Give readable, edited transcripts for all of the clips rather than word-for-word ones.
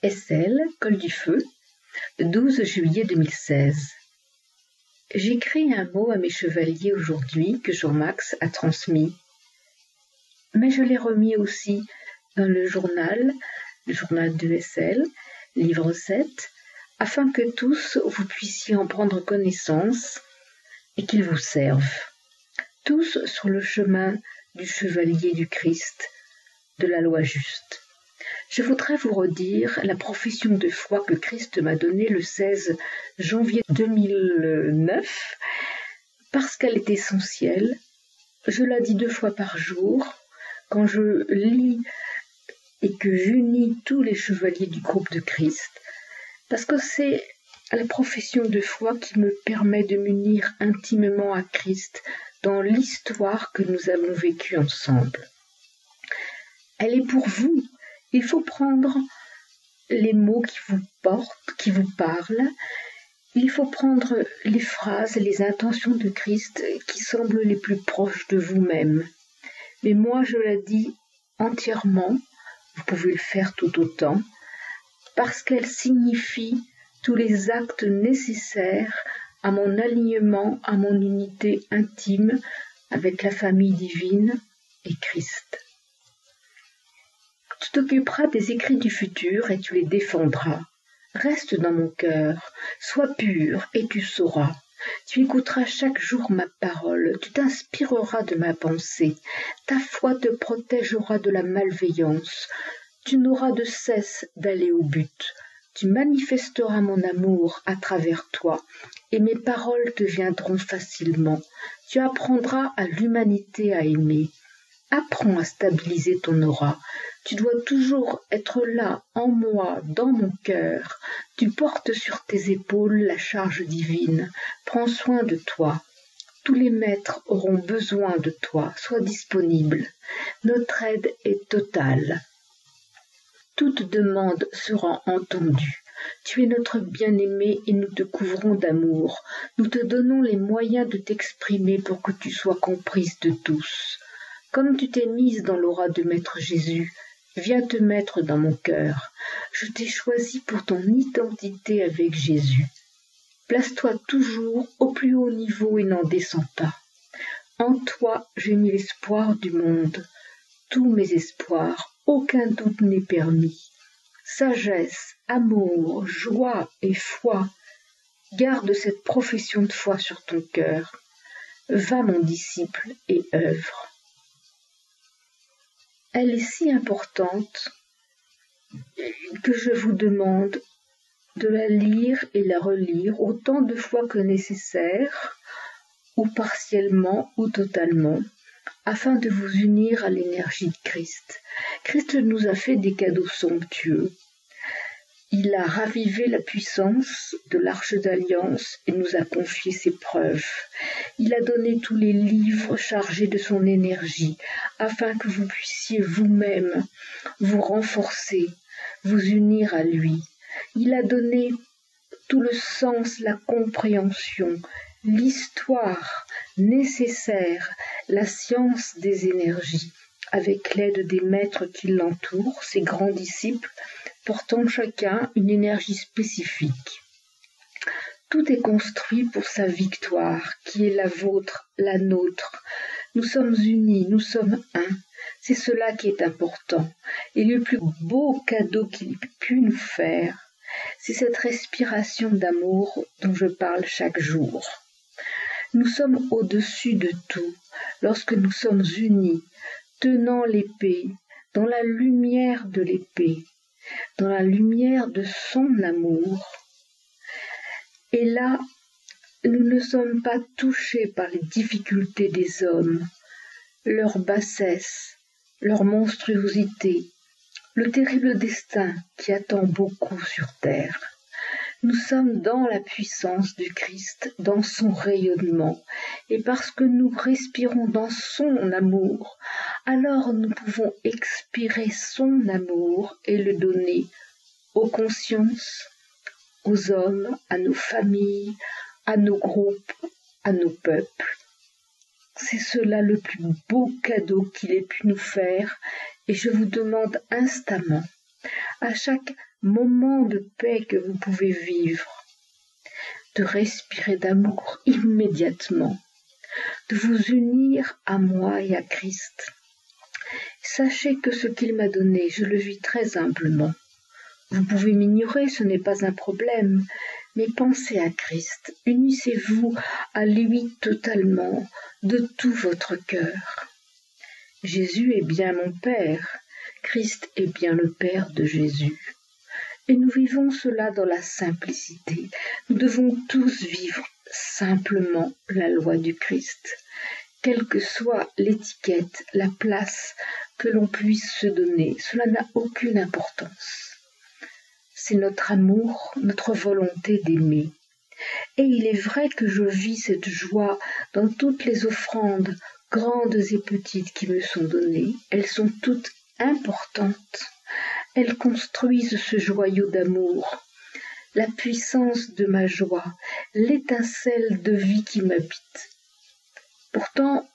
Essel, Col du Feu, le 12 juillet 2016. J'écris un mot à mes chevaliers aujourd'hui que Jean-Max a transmis. Mais je l'ai remis aussi dans le journal de Essel, livre 7, afin que tous vous puissiez en prendre connaissance et qu'il vous serve. Tous sur le chemin du chevalier du Christ, de la loi juste. Je voudrais vous redire la profession de foi que Christ m'a donnée le 16 janvier 2009, parce qu'elle est essentielle. Je la dis 2 fois par jour, quand je lis et que j'unis tous les chevaliers du groupe de Christ, parce que c'est la profession de foi qui me permet de m'unir intimement à Christ dans l'histoire que nous avons vécue ensemble. Elle est pour vous. Il faut prendre les mots qui vous portent, qui vous parlent. Il faut prendre les phrases, les intentions de Christ qui semblent les plus proches de vous-même. Mais moi, je la dis entièrement, vous pouvez le faire tout autant, parce qu'elle signifie tous les actes nécessaires à mon alignement, à mon unité intime avec la famille divine et Christ. Tu t'occuperas des écrits du futur et tu les défendras. Reste dans mon cœur, sois pur et tu sauras. Tu écouteras chaque jour ma parole, tu t'inspireras de ma pensée. Ta foi te protégera de la malveillance. Tu n'auras de cesse d'aller au but. Tu manifesteras mon amour à travers toi et mes paroles te viendront facilement. Tu apprendras à l'humanité à aimer. Apprends à stabiliser ton aura. Tu dois toujours être là, en moi, dans mon cœur. Tu portes sur tes épaules la charge divine. Prends soin de toi. Tous les maîtres auront besoin de toi. Sois disponible. Notre aide est totale. Toute demande sera entendue. Tu es notre bien-aimé et nous te couvrons d'amour. Nous te donnons les moyens de t'exprimer pour que tu sois comprise de tous. Comme tu t'es mise dans l'aura de Maître Jésus, viens te mettre dans mon cœur. Je t'ai choisi pour ton identité avec Jésus. Place-toi toujours au plus haut niveau et n'en descends pas. En toi, j'ai mis l'espoir du monde. Tous mes espoirs, aucun doute n'est permis. Sagesse, amour, joie et foi. Garde cette profession de foi sur ton cœur. Va, mon disciple, et œuvre. Elle est si importante que je vous demande de la lire et la relire autant de fois que nécessaire, ou partiellement ou totalement, afin de vous unir à l'énergie de Christ. Christ nous a fait des cadeaux somptueux. Il a ravivé la puissance de l'Arche d'Alliance et nous a confié ses preuves. Il a donné tous les livres chargés de son énergie, afin que vous puissiez vous-même vous renforcer, vous unir à lui. Il a donné tout le sens, la compréhension, l'histoire nécessaire, la science des énergies, avec l'aide des maîtres qui l'entourent, ses grands disciples, portant chacun une énergie spécifique. Tout est construit pour sa victoire, qui est la vôtre, la nôtre. Nous sommes unis, nous sommes un. C'est cela qui est important. Et le plus beau cadeau qu'il ait pu nous faire, c'est cette respiration d'amour dont je parle chaque jour. Nous sommes au-dessus de tout lorsque nous sommes unis, tenant l'épée, dans la lumière de l'épée, dans la lumière de son amour. Et là, nous ne sommes pas touchés par les difficultés des hommes, leur bassesse, leur monstruosité, le terrible destin qui attend beaucoup sur terre. Nous sommes dans la puissance du Christ, dans son rayonnement, et parce que nous respirons dans son amour, alors nous pouvons expirer son amour et le donner aux consciences, aux hommes, à nos familles, à nos groupes, à nos peuples. C'est cela le plus beau cadeau qu'il ait pu nous faire, et je vous demande instamment, à chaque moment de paix que vous pouvez vivre, de respirer d'amour immédiatement, de vous unir à moi et à Christ. Sachez que ce qu'il m'a donné, je le vis très humblement. Vous pouvez m'ignorer, ce n'est pas un problème, mais pensez à Christ, unissez-vous à lui totalement, de tout votre cœur. Jésus est bien mon Père, Christ est bien le Père de Jésus. Et nous vivons cela dans la simplicité. Nous devons tous vivre simplement la loi du Christ, quelle que soit l'étiquette, la place que l'on puisse se donner, cela n'a aucune importance. C'est notre amour, notre volonté d'aimer. Et il est vrai que je vis cette joie dans toutes les offrandes, grandes et petites, qui me sont données. Elles sont toutes importantes. Elles construisent ce joyau d'amour, la puissance de ma joie, l'étincelle de vie qui m'habite. Pourtant,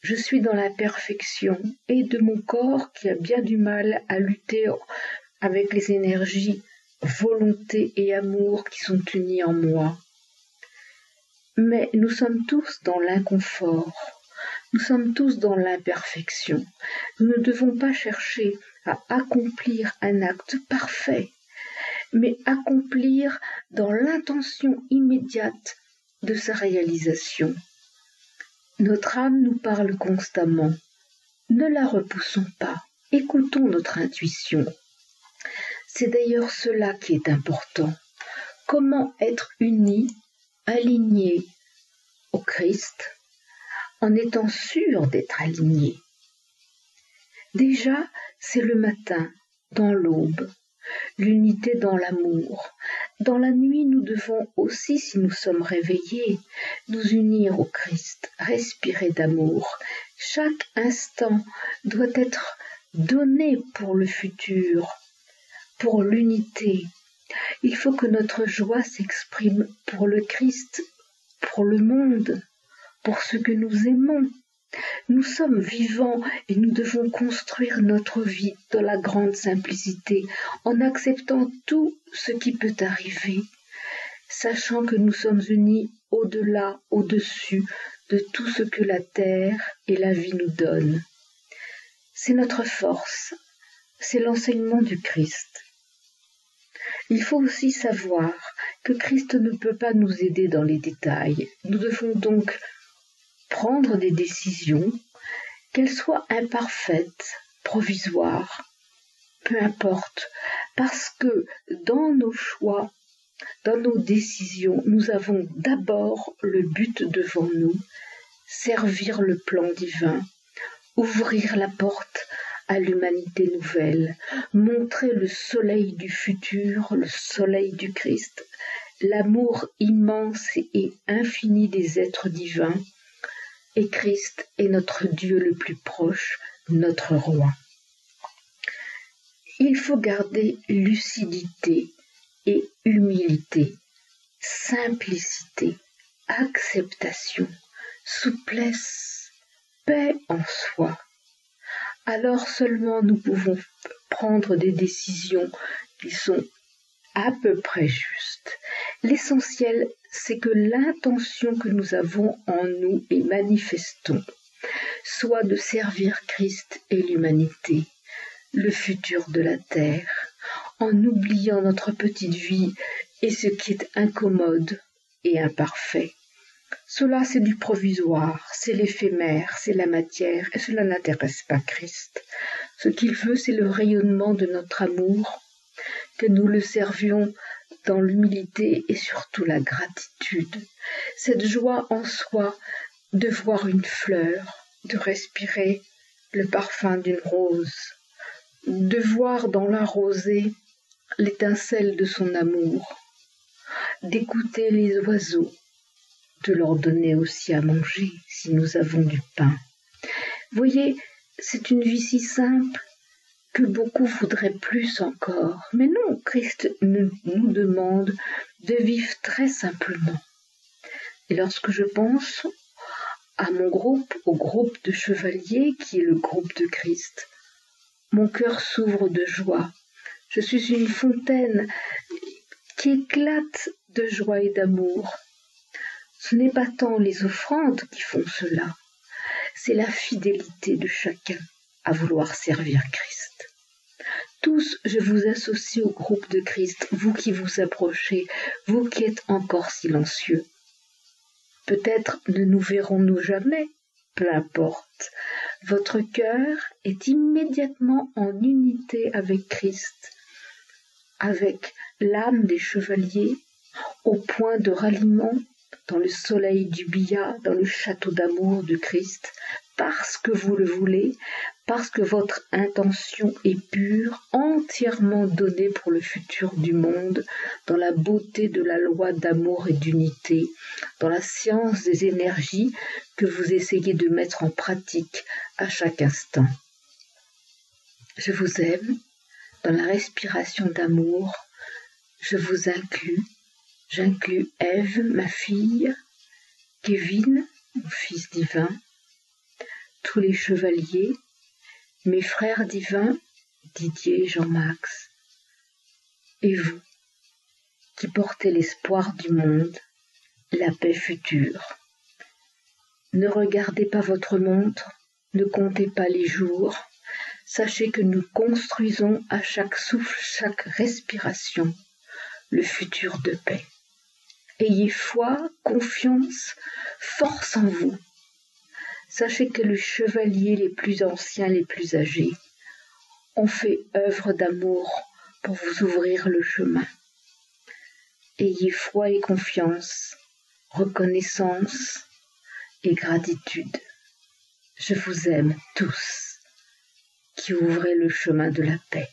je suis dans l'imperfection et de mon corps qui a bien du mal à lutter avec les énergies, volonté et amour qui sont unies en moi. Mais nous sommes tous dans l'inconfort, nous sommes tous dans l'imperfection. Nous ne devons pas chercher à accomplir un acte parfait, mais accomplir dans l'intention immédiate de sa réalisation. Notre âme nous parle constamment. Ne la repoussons pas, écoutons notre intuition. C'est d'ailleurs cela qui est important. Comment être unis, alignés au Christ, en étant sûr d'être alignés. Déjà, c'est le matin, dans l'aube, l'unité dans l'amour. Dans la nuit, nous devons aussi, si nous sommes réveillés, nous unir au Christ, respirer d'amour. Chaque instant doit être donné pour le futur, pour l'unité. Il faut que notre joie s'exprime pour le Christ, pour le monde, pour ce que nous aimons. Nous sommes vivants et nous devons construire notre vie dans la grande simplicité, en acceptant tout ce qui peut arriver, sachant que nous sommes unis au-delà, au-dessus de tout ce que la terre et la vie nous donnent. C'est notre force, c'est l'enseignement du Christ. Il faut aussi savoir que Christ ne peut pas nous aider dans les détails. Nous devons donc prendre des décisions, qu'elles soient imparfaites, provisoires, peu importe, parce que dans nos choix, dans nos décisions, nous avons d'abord le but devant nous, servir le plan divin, ouvrir la porte à l'humanité nouvelle, montrer le soleil du futur, le soleil du Christ, l'amour immense et infini des êtres divins, et Christ est notre Dieu le plus proche, notre roi. Il faut garder lucidité et humilité, simplicité, acceptation, souplesse, paix en soi. Alors seulement nous pouvons prendre des décisions qui sont à peu près justes. L'essentiel, c'est que l'intention que nous avons en nous et manifestons soit de servir Christ et l'humanité, le futur de la terre, en oubliant notre petite vie et ce qui est incommode et imparfait. Cela, c'est du provisoire, c'est l'éphémère, c'est la matière, et cela n'intéresse pas Christ. Ce qu'il veut, c'est le rayonnement de notre amour, que nous le servions dans l'humilité et surtout la gratitude. Cette joie en soi de voir une fleur, de respirer le parfum d'une rose, de voir dans la rosée l'étincelle de son amour, d'écouter les oiseaux, de leur donner aussi à manger si nous avons du pain. Voyez, c'est une vie si simple que beaucoup voudraient plus encore. Mais non, Christ nous demande de vivre très simplement. Et lorsque je pense à mon groupe, au groupe de chevaliers qui est le groupe de Christ, mon cœur s'ouvre de joie. Je suis une fontaine qui éclate de joie et d'amour. Ce n'est pas tant les offrandes qui font cela, c'est la fidélité de chacun à vouloir servir Christ. Tous, je vous associe au groupe de Christ, vous qui vous approchez, vous qui êtes encore silencieux. Peut-être ne nous verrons-nous jamais, peu importe. Votre cœur est immédiatement en unité avec Christ, avec l'âme des chevaliers, au point de ralliement dans le soleil du billard, dans le château d'amour de Christ, parce que vous le voulez, parce que votre intention est pure, entièrement donnée pour le futur du monde, dans la beauté de la loi d'amour et d'unité, dans la science des énergies que vous essayez de mettre en pratique à chaque instant. Je vous aime, dans la respiration d'amour, je vous inclus, j'inclus Ève, ma fille, Kevin, mon fils divin, tous les chevaliers, mes frères divins, Didier, Jean-Max, et vous, qui portez l'espoir du monde, la paix future. Ne regardez pas votre montre, ne comptez pas les jours, sachez que nous construisons à chaque souffle, chaque respiration, le futur de paix. Ayez foi, confiance, force en vous. Sachez que les chevaliers les plus anciens, les plus âgés, ont fait œuvre d'amour pour vous ouvrir le chemin. Ayez foi et confiance, reconnaissance et gratitude. Je vous aime tous qui ouvrez le chemin de la paix.